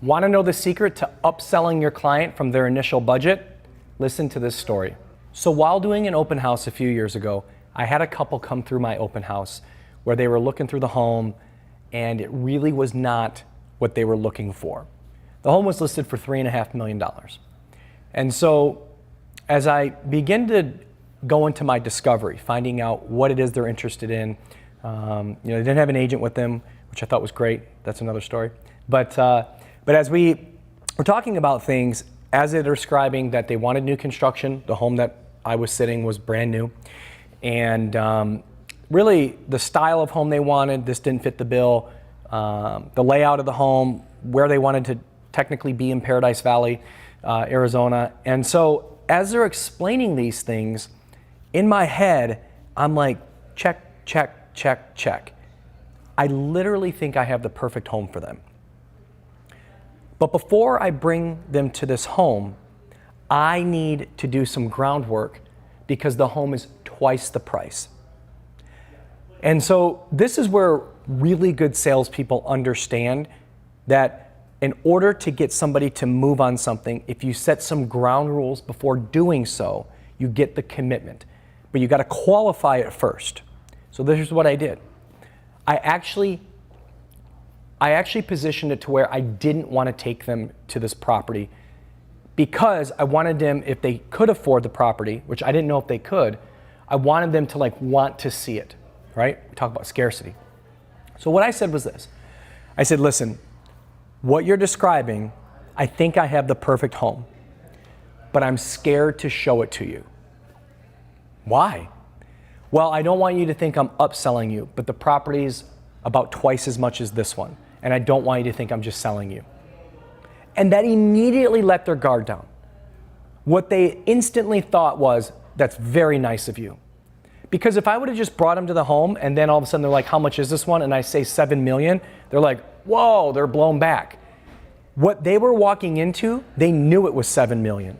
Want to know the secret to upselling your client from their initial budget? Listen to this story. So while doing an open house a few years ago, I had a couple come through my open house where they were looking through the home and it really was not what they were looking for. The home was listed for $3.5 million. And so as I begin to go into my discovery, finding out what it is they're interested in, they didn't have an agent with them, which I thought was great. That's another story. But as we were talking about things, as they're describing that they wanted new construction, the home that I was sitting was brand new. And really the style of home they wanted, this didn't fit the bill. The layout of the home, where they wanted to technically be in Paradise Valley, Arizona. And so as they're explaining these things, in my head, I'm like, check, check, check, check. I literally think I have the perfect home for them. But before I bring them to this home, I need to do some groundwork because the home is twice the price. And so this is where really good salespeople understand that in order to get somebody to move on something, if you set some ground rules before doing so, you get the commitment. But you got to qualify it first. So this is what I did. I actually positioned it to where I didn't want to take them to this property because I wanted them, if they could afford the property, which I didn't know if they could, I wanted them to want to see it, right? We talk about scarcity. So what I said was this. I said, listen, what you're describing, I think I have the perfect home, but I'm scared to show it to you. Why? Well, I don't want you to think I'm upselling you, but the property's about twice as much as this one. And I don't want you to think I'm just selling you. And that immediately let their guard down. What they instantly thought was, that's very nice of you. Because if I would have just brought them to the home and then all of a sudden they're like, how much is this one? And I say 7 million, they're like, whoa, they're blown back. What they were walking into, they knew it was 7 million.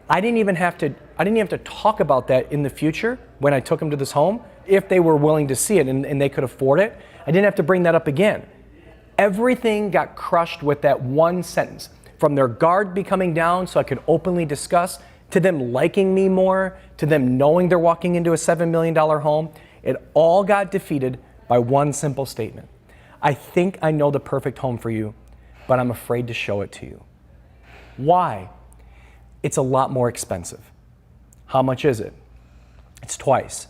I didn't even have to talk about that in the future when I took them to this home, if they were willing to see it and they could afford it. I didn't have to bring that up again. Everything got crushed with that one sentence. From their guard becoming down so I could openly discuss, to them liking me more, to them knowing they're walking into a $7 million home, it all got defeated by one simple statement. I think I know the perfect home for you, but I'm afraid to show it to you. Why? It's a lot more expensive. How much is it? It's twice.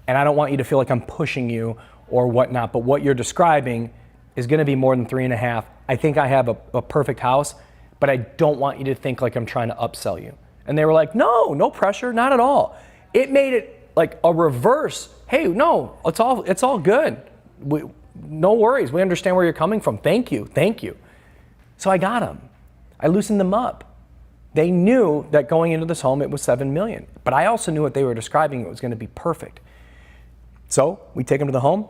And I don't want you to feel like I'm pushing you or whatnot, but what you're describing is going to be more than 3.5. I think I have a perfect house, but I don't want you to think like I'm trying to upsell you. And they were like, no pressure, not at all. It made it like a reverse. Hey, no, it's all good. No worries. We understand where you're coming from. Thank you. So I got them. I loosened them up. They knew that going into this home, it was 7 million. But I also knew what they were describing, it was going to be perfect. So we take them to the home,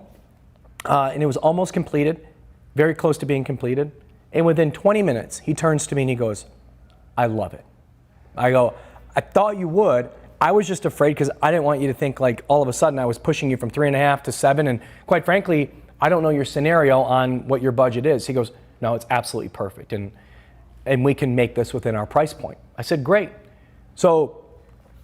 and it was almost completed, very close to being completed. And within 20 minutes, he turns to me and he goes, I love it. I go, I thought you would. I was just afraid because I didn't want you to think like all of a sudden I was pushing you from 3.5 to 7. And quite frankly, I don't know your scenario on what your budget is. He goes, no, it's absolutely perfect. And we can make this within our price point. I said, great. So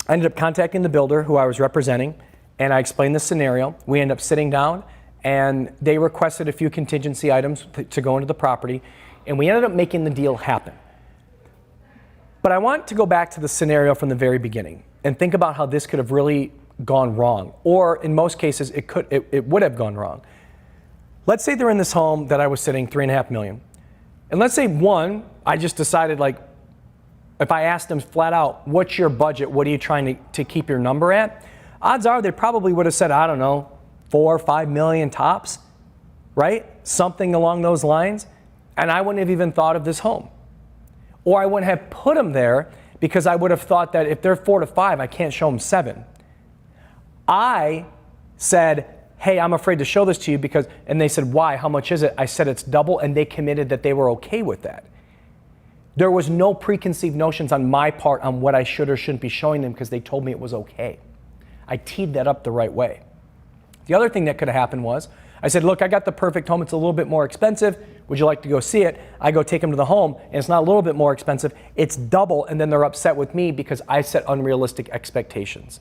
I ended up contacting the builder who I was representing, and I explained the scenario. We ended up sitting down, and they requested a few contingency items to go into the property, and we ended up making the deal happen. But I want to go back to the scenario from the very beginning and think about how this could have really gone wrong, or in most cases, it would have gone wrong. Let's say they're in this home that I was sitting $3.5 million. And let's say I just decided like, if I asked them flat out, what's your budget? What are you trying to keep your number at? Odds are they probably would have said, I don't know, 4 or 5 million tops, right? Something along those lines. And I wouldn't have even thought of this home. Or I wouldn't have put them there because I would have thought that if they're 4 to 5, I can't show them 7. I said, hey, I'm afraid to show this to you and they said, why? How much is it? I said it's double, and they committed that they were okay with that. There was no preconceived notions on my part on what I should or shouldn't be showing them because they told me it was okay. I teed that up the right way. The other thing that could have happened was, I said, look, I got the perfect home. It's a little bit more expensive. Would you like to go see it? I go take them to the home, and it's not a little bit more expensive. It's double, and then they're upset with me because I set unrealistic expectations.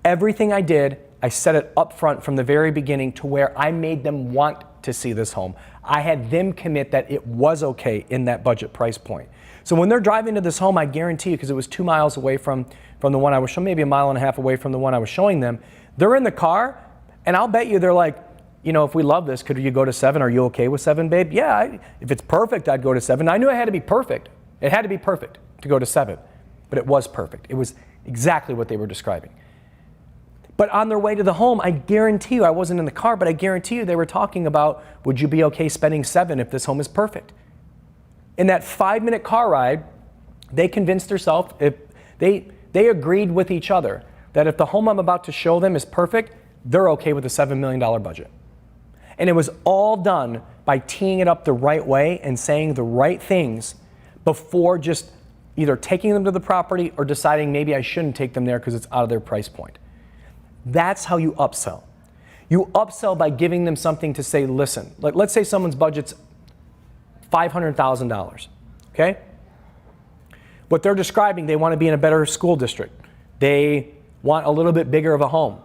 Everything I did, I set it up front from the very beginning to where I made them want to see this home. I had them commit that it was okay in that budget price point. So when they're driving to this home, I guarantee you, because it was 2 miles away from the one I was showing, maybe 1.5 miles away from the one I was showing them, they're in the car, and I'll bet you they're like, you know, if we love this, could you go to 7? Are you okay with 7, babe? Yeah, if it's perfect, I'd go to 7. I knew it had to be perfect. It had to be perfect to go to 7, but it was perfect. It was exactly what they were describing. But on their way to the home, I guarantee you, I wasn't in the car, but I guarantee you they were talking about, would you be okay spending 7 if this home is perfect? In that 5-minute car ride, they convinced themselves, if they agreed with each other that if the home I'm about to show them is perfect, they're okay with a $7 million budget. And it was all done by teeing it up the right way and saying the right things before just either taking them to the property or deciding maybe I shouldn't take them there because it's out of their price point. That's how you upsell. You upsell by giving them something to say, listen, like let's say someone's budget's $500,000, okay? What they're describing, they want to be in a better school district. They want a little bit bigger of a home.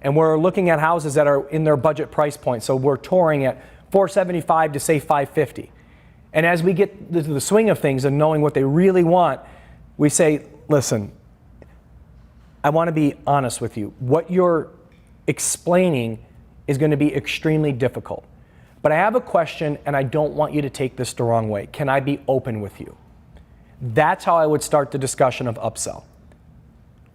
And we're looking at houses that are in their budget price point. So we're touring at $475 to say $550. And as we get to the swing of things and knowing what they really want, we say, listen, I want to be honest with you. What you're explaining is going to be extremely difficult. But I have a question, and I don't want you to take this the wrong way. Can I be open with you? That's how I would start the discussion of upsell.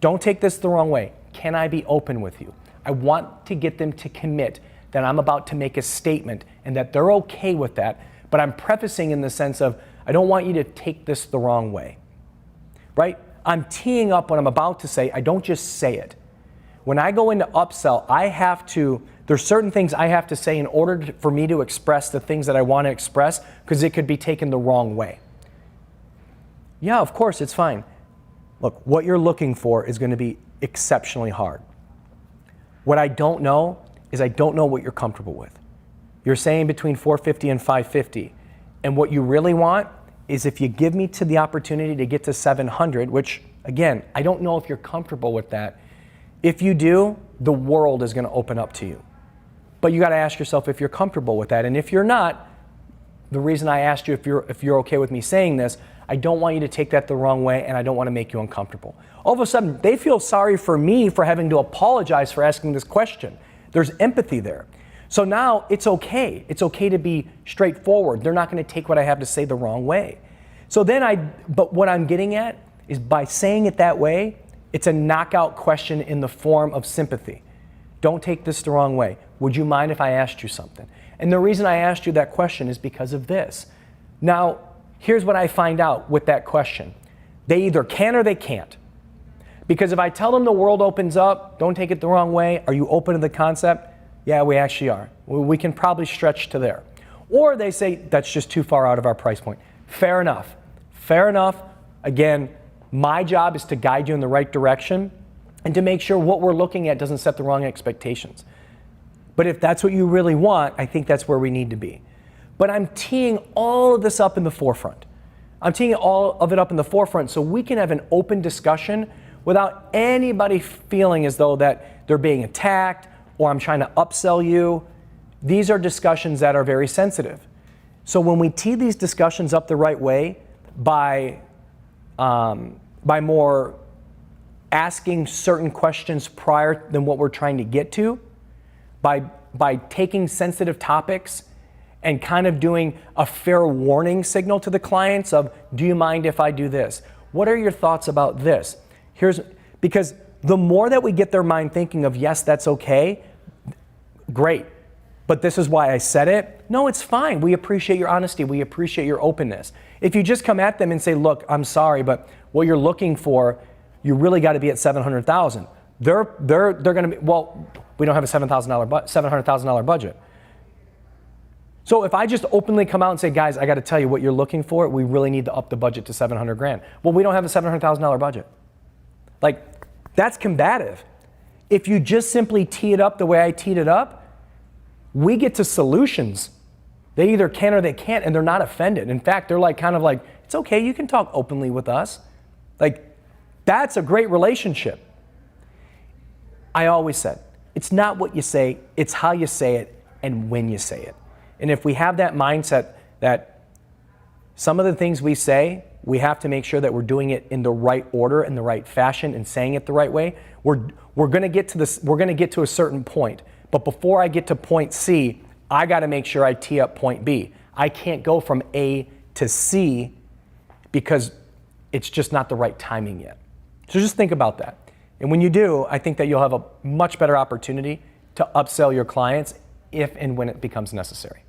Don't take this the wrong way. Can I be open with you? I want to get them to commit that I'm about to make a statement and that they're okay with that, but I'm prefacing in the sense of, I don't want you to take this the wrong way, right? I'm teeing up what I'm about to say. I don't just say it. When I go into upsell, there's certain things I have to say in order for me to express the things that I want to express, because it could be taken the wrong way. Yeah, of course, it's fine. Look, what you're looking for is going to be exceptionally hard. What I don't know is I don't know what you're comfortable with. You're saying between 450 and 550. And what you really want is if you give me the opportunity to get to 700, which again, I don't know if you're comfortable with that. If you do, the world is going to open up to you. But you got to ask yourself if you're comfortable with that. And if you're not, the reason I asked you if you're okay with me saying this, I don't want you to take that the wrong way, and I don't want to make you uncomfortable. All of a sudden, they feel sorry for me for having to apologize for asking this question. There's empathy there. So now it's okay. It's okay to be straightforward. They're not going to take what I have to say the wrong way. So then but what I'm getting at is by saying it that way, it's a knockout question in the form of sympathy. Don't take this the wrong way. Would you mind if I asked you something? And the reason I asked you that question is because of this. Now, here's what I find out with that question. They either can or they can't. Because if I tell them the world opens up, don't take it the wrong way, are you open to the concept? Yeah, we actually are. We can probably stretch to there. Or they say, that's just too far out of our price point. Fair enough. Fair enough. Again, my job is to guide you in the right direction and to make sure what we're looking at doesn't set the wrong expectations. But if that's what you really want, I think that's where we need to be. But I'm teeing all of this up in the forefront. I'm teeing all of it up in the forefront so we can have an open discussion without anybody feeling as though that they're being attacked or I'm trying to upsell you. These are discussions that are very sensitive. So when we tee these discussions up the right way by more asking certain questions prior than what we're trying to get to, by taking sensitive topics and kind of doing a fair warning signal to the clients of, do you mind if I do this? What are your thoughts about this? Because the more that we get their mind thinking of, yes, that's okay, great, but this is why I said it. No, it's fine. We appreciate your honesty. We appreciate your openness. If you just come at them and say, look, I'm sorry, but what you're looking for, you really got to be at $700,000. They're going to be, well, we don't have a $700,000 budget. So if I just openly come out and say, guys, I got to tell you what you're looking for, we really need to up the budget to $700,000. Well, we don't have a $700,000 budget. Like, that's combative. If you just simply tee it up the way I teed it up, we get to solutions. They either can or they can't, and they're not offended. In fact, they're like kind of like, it's okay, you can talk openly with us. Like, that's a great relationship. I always said, it's not what you say, it's how you say it and when you say it. And if we have that mindset that some of the things we say, we have to make sure that we're doing it in the right order, in the right fashion, and saying it the right way. We're going to get to this. We're going to get to a certain point, but before I get to point C, I got to make sure I tee up point B. I can't go from A to C because it's just not the right timing yet. So just think about that. And when you do, I think that you'll have a much better opportunity to upsell your clients if and when it becomes necessary.